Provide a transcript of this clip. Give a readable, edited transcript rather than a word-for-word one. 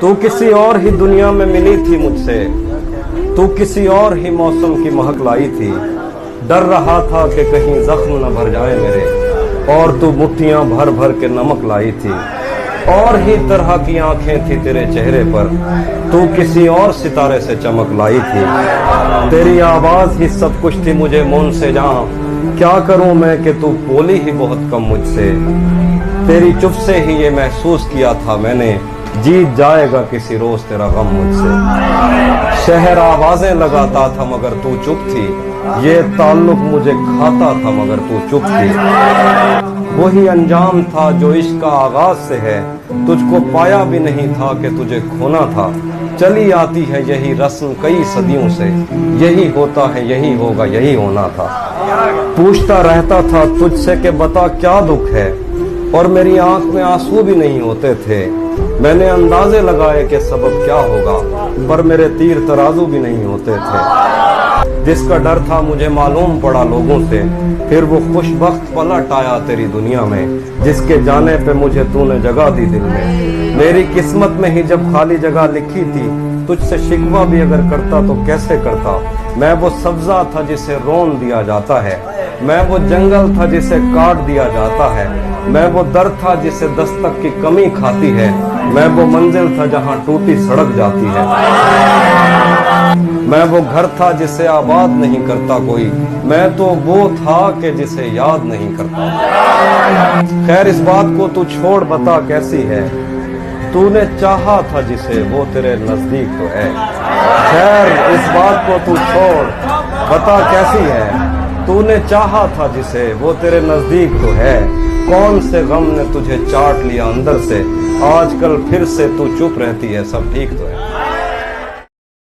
तू किसी और ही दुनिया में मिली थी मुझसे, तू किसी और ही मौसम की महक लाई थी। डर रहा था कि कहीं जख्म न भर जाए मेरे, और तू मुट्ठियां भर भर के नमक लाई थी। और ही तरह की आंखें थी तेरे चेहरे पर, तू किसी और सितारे से चमक लाई थी। तेरी आवाज ही सब कुछ थी मुझे मौन से जहां, क्या करूं मैं कि तू बोली ही बहुत कम मुझसे। तेरी चुप से ही ये महसूस किया था मैंने, जीत जाएगा किसी रोज तेरा गम मुझसे। शहर आवाजें लगाता था मगर तू चुप थी, ये ताल्लुक मुझे खाता था मगर तू चुप थी। वही अंजाम था जो इश्क का आगाज से है, तुझको पाया भी नहीं था कि तुझे खोना था। चली आती है यही रस्म कई सदियों से, यही होता है यही होगा यही होना था। पूछता रहता था तुझसे कि बता क्या दुख है, और मेरी आंख में आंसू भी नहीं होते थे। मैंने अंदाजे लगाए कि सबब क्या होगा, पर मेरे तीर तराजू भी नहीं होते थे। जिसका डर था मुझे मालूम पड़ा लोगों से, फिर वो खुशबख्त पलट आया तेरी दुनिया में, जिसके जाने पे मुझे तूने जगह दी दिल में। मेरी किस्मत में ही जब खाली जगह लिखी थी, तुझसे शिकवा भी अगर करता तो कैसे करता। मैं वो सब्जा था जिसे रोन दिया जाता है, मैं वो जंगल था जिसे काट दिया जाता है, मैं वो दर था जिसे दस्तक की कमी खाती है, मैं वो मंजिल था जहां टूटी सड़क जाती है, मैं वो घर था जिसे आबाद नहीं करता कोई, मैं तो वो था कि जिसे याद नहीं करता। खैर इस बात को तू छोड़ बता कैसी है, तूने चाहा था जिसे वो तेरे नजदीक तो है। खैर इस बात को तू छोड़ बता कैसी है, तूने चाहा था जिसे वो तेरे नजदीक तो है। कौन से गम ने तुझे चाट लिया अंदर से, आजकल फिर से तू चुप रहती है सब ठीक तो है।